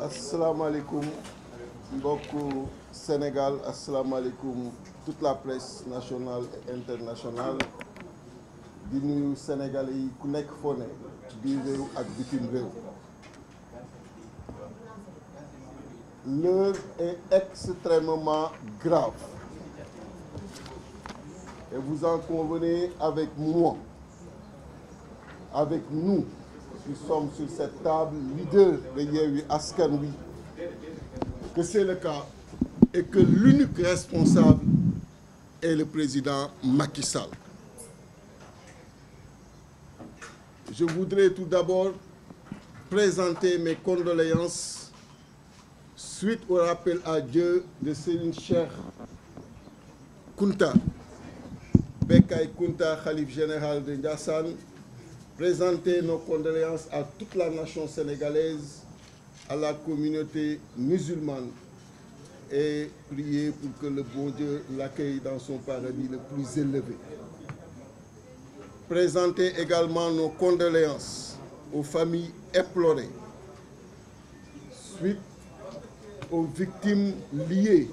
asalaamaaleykum mbokku Sénégal, asalaamaaleykum toute la presse nationale et internationale di nuyu Sénégalais yi ku nekk foo ne ci biir réew ak bitim réew. L'heure est extrêmement grave et vous en convenez avec moi, avec nous qui sommes sur cette table, leader de Yewwi Askan Wi, que c'est le cas et que l'unique responsable est le président Macky Sall. Je voudrais tout d'abord présenter mes condoléances suite au rappel à Dieu de Serigne Cheikh Kounta, Bekay Kounta, khalife général de Ndiassane. Présenter nos condoléances à toute la nation sénégalaise, à la communauté musulmane et prier pour que le bon Dieu l'accueille dans son paradis le plus élevé. Présenter également nos condoléances aux familles éplorées suite aux victimes liées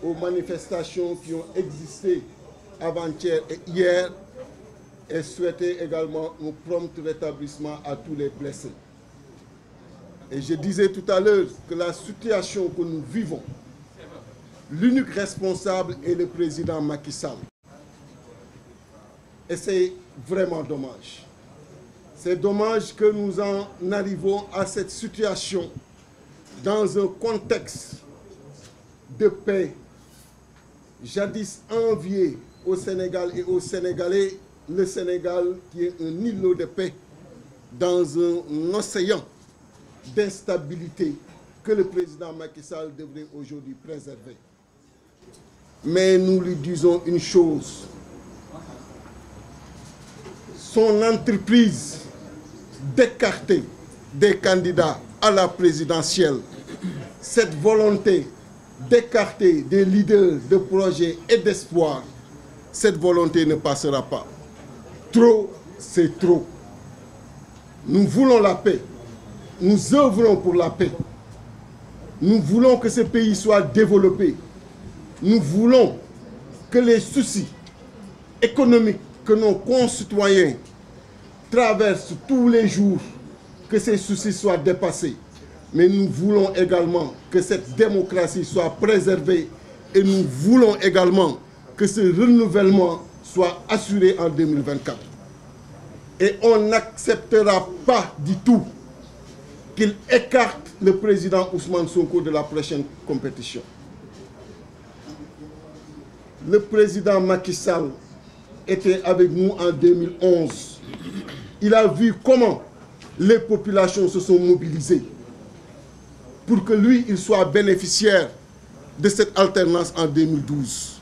aux manifestations qui ont existé avant-hier et hier, et souhaiter également un prompt rétablissement à tous les blessés. Et je disais tout à l'heure que la situation que nous vivons, l'unique responsable est le président Macky Sall. Et c'est vraiment dommage. C'est dommage que nous en arrivons à cette situation dans un contexte de paix, jadis envié au Sénégal et aux Sénégalais, le Sénégal qui est un îlot de paix dans un océan d'instabilité que le président Macky Sall devrait aujourd'hui préserver. Mais nous lui disons une chose, son entreprise d'écarter des candidats à la présidentielle, cette volonté d'écarter des leaders de projets et d'espoir, cette volonté ne passera pas. Trop, c'est trop. Nous voulons la paix. Nous œuvrons pour la paix. Nous voulons que ce pays soit développé. Nous voulons que les soucis économiques que nos concitoyens traversent tous les jours, que ces soucis soient dépassés. Mais nous voulons également que cette démocratie soit préservée et nous voulons également que ce renouvellement soit assuré en 2024. Et on n'acceptera pas du tout qu'il écarte le président Ousmane Sonko de la prochaine compétition. Le président Macky Sall était avec nous en 2011. Il a vu comment les populations se sont mobilisées pour que lui, il soit bénéficiaire de cette alternance en 2012.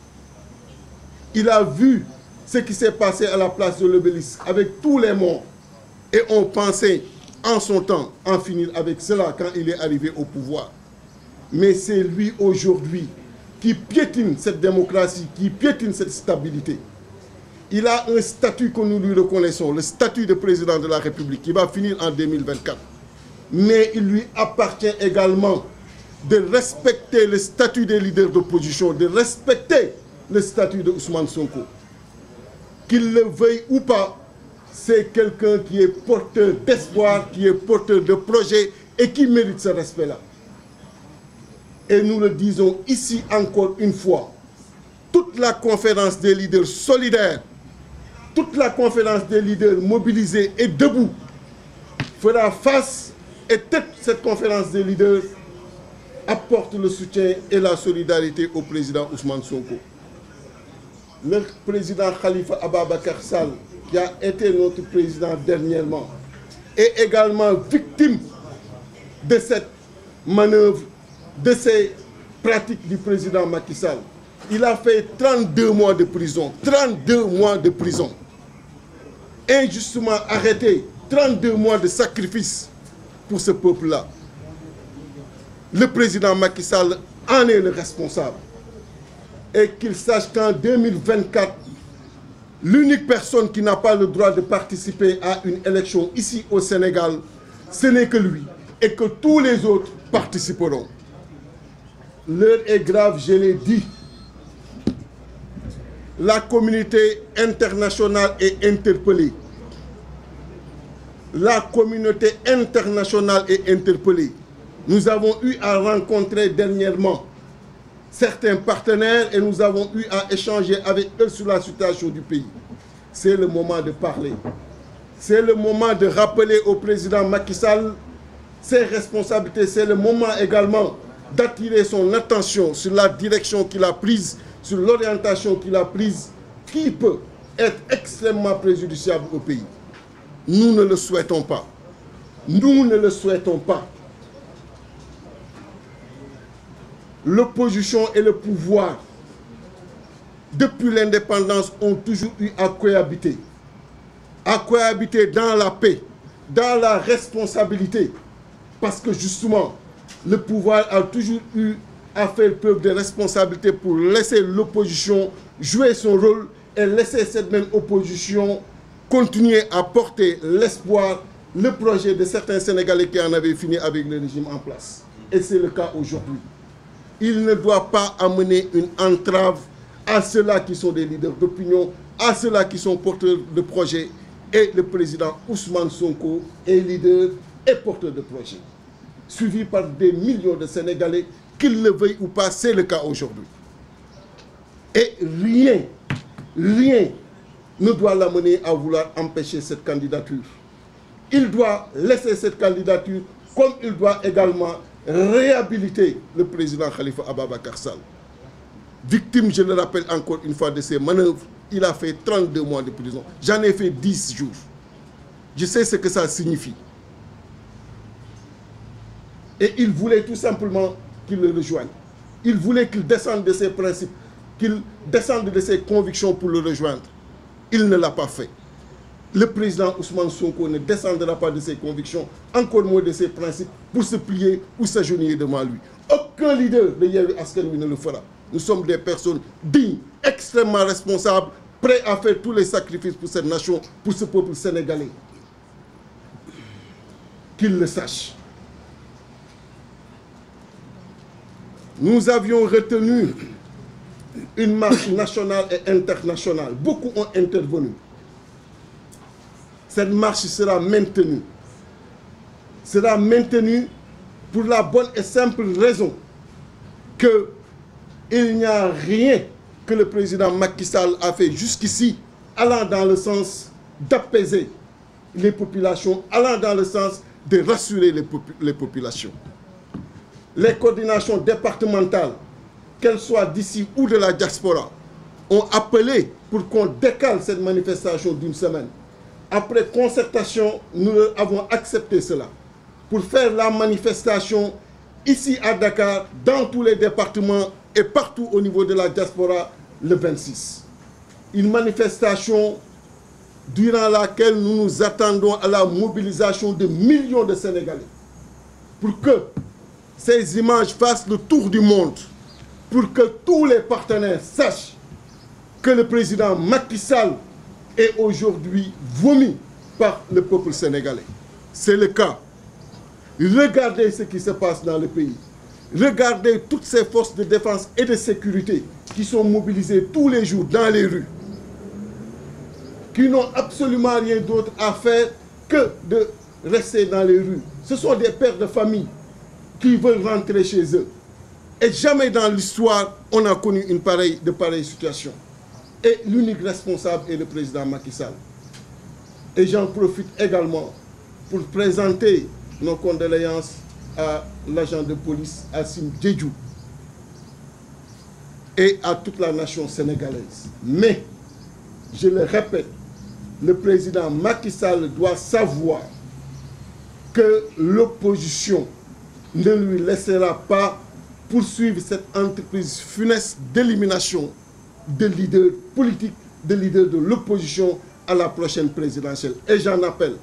Il a vu ce qui s'est passé à la place de l'Obélisque avec tous les morts. Et on pensait en son temps en finir avec cela quand il est arrivé au pouvoir. Mais c'est lui aujourd'hui qui piétine cette démocratie, qui piétine cette stabilité. Il a un statut que nous lui reconnaissons, le statut de président de la République, qui va finir en 2024. Mais il lui appartient également de respecter le statut des leaders d'opposition, de respecter le statut de Ousmane Sonko. Qu'il le veuille ou pas, c'est quelqu'un qui est porteur d'espoir, qui est porteur de projet et qui mérite ce respect-là. Et nous le disons ici encore une fois, toute la conférence des leaders solidaires, toute la conférence des leaders mobilisés et debout fera face, et toute cette conférence des leaders apporte le soutien et la solidarité au président Ousmane Sonko. Le président Khalifa Ababacar Sall, qui a été notre président dernièrement, est également victime de cette manœuvre, de ces pratiques du président Macky Sall. Il a fait 32 mois de prison, 32 mois de prison. Injustement arrêté, 32 mois de sacrifice pour ce peuple-là. Le président Macky Sall en est le responsable. Et qu'il sache qu'en 2024, l'unique personne qui n'a pas le droit de participer à une élection ici au Sénégal, ce n'est que lui. et que tous les autres participeront. L'heure est grave, je l'ai dit. La communauté internationale est interpellée. La communauté internationale est interpellée. Nous avons eu à rencontrer dernièrement certains partenaires et nous avons eu à échanger avec eux sur la situation du pays. C'est le moment de parler. C'est le moment de rappeler au président Macky Sall ses responsabilités. C'est le moment également d'attirer son attention sur la direction qu'il a prise, sur l'orientation qu'il a prise, qui peut être extrêmement préjudiciable au pays. Nous ne le souhaitons pas. Nous ne le souhaitons pas. L'opposition et le pouvoir, depuis l'indépendance, ont toujours eu à cohabiter dans la paix, dans la responsabilité, parce que justement, le pouvoir a toujours eu à faire preuve de responsabilité pour laisser l'opposition jouer son rôle et laisser cette même opposition continuer à porter l'espoir, le projet de certains Sénégalais qui en avaient fini avec le régime en place. Et c'est le cas aujourd'hui. Il ne doit pas amener une entrave à ceux-là qui sont des leaders d'opinion, à ceux-là qui sont porteurs de projets. Et le président Ousmane Sonko est leader et porteur de projets, suivi par des millions de Sénégalais, qu'ils le veuillent ou pas, c'est le cas aujourd'hui. Et rien ne doit l'amener à vouloir empêcher cette candidature. Il doit laisser cette candidature, comme il doit également réhabiliter le président Khalifa Ababacar Sall. Victime, je le rappelle encore une fois, de ces manœuvres, il a fait 32 mois de prison. J'en ai fait 10 jours. Je sais ce que ça signifie. Et il voulait tout simplement qu'il le rejoigne. Il voulait qu'il descende de ses principes, qu'il descende de ses convictions pour le rejoindre. Il ne l'a pas fait. Le président Ousmane Sonko ne descendra pas de ses convictions, encore moins de ses principes, pour se plier ou s'agenouiller devant lui. Aucun leader de Yewwi Askan Wi ne le fera. Nous sommes des personnes dignes, extrêmement responsables, prêts à faire tous les sacrifices pour cette nation, pour ce peuple sénégalais. Qu'il le sache. Nous avions retenu une marche nationale et internationale. Beaucoup ont intervenu. Cette marche sera maintenue. Sera maintenue pour la bonne et simple raison qu'il n'y a rien que le président Macky Sall a fait jusqu'ici allant dans le sens d'apaiser les populations, allant dans le sens de rassurer les populations. Les coordinations départementales, qu'elles soient d'ici ou de la diaspora, ont appelé pour qu'on décale cette manifestation d'une semaine. Après concertation, nous avons accepté cela pour faire la manifestation ici à Dakar, dans tous les départements et partout au niveau de la diaspora le 26. Une manifestation durant laquelle nous nous attendons à la mobilisation de millions de Sénégalais pour que ces images fassent le tour du monde, pour que tous les partenaires sachent que le président Macky Sall est aujourd'hui vomi par le peuple sénégalais. C'est le cas. Regardez ce qui se passe dans le pays. Regardez toutes ces forces de défense et de sécurité qui sont mobilisées tous les jours dans les rues, qui n'ont absolument rien d'autre à faire que de rester dans les rues. Ce sont des pères de famille qui veulent rentrer chez eux. Et jamais dans l'histoire, on a connu de pareille situation. Et l'unique responsable est le président Macky Sall. Et j'en profite également pour présenter nos condoléances à l'agent de police Assimi Diédhiou et à toute la nation sénégalaise. Mais, je le répète, le président Macky Sall doit savoir que l'opposition ne lui laissera pas poursuivre cette entreprise funeste d'élimination de leaders politiques, de leaders de l'opposition à la prochaine présidentielle. Et j'en appelle,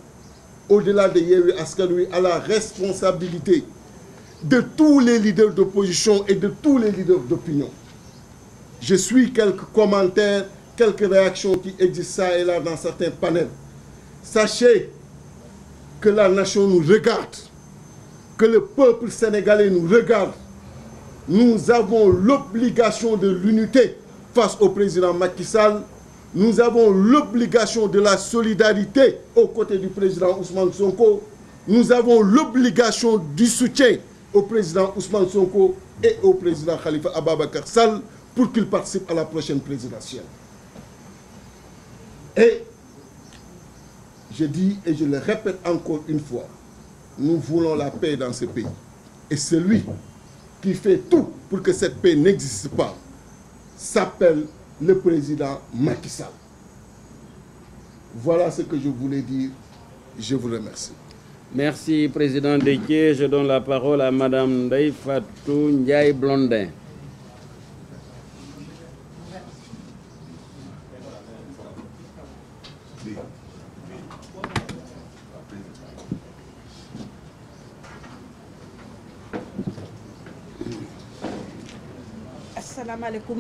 au-delà de Yewwi Askan Wi, à la responsabilité de tous les leaders d'opposition et de tous les leaders d'opinion. Je suis quelques commentaires, quelques réactions qui existent ça et là dans certains panels. Sachez que la nation nous regarde. que le peuple sénégalais nous regarde. Nous avons l'obligation de l'unité face au président Macky Sall. Nous avons l'obligation de la solidarité aux côtés du président Ousmane Sonko. Nous avons l'obligation du soutien au président Ousmane Sonko et au président Khalifa Ababacar Sall pour qu'ils participent à la prochaine présidentielle. Et je dis et je le répète encore une fois, nous voulons la paix dans ce pays. Et celui qui fait tout pour que cette paix n'existe pas s'appelle le président Macky Sall. Voilà ce que je voulais dire. Je vous remercie. Merci, Président Déthié. Je donne la parole à Madame Ndeye Fatou Ndiaye Blondin. Assalamu alaikum.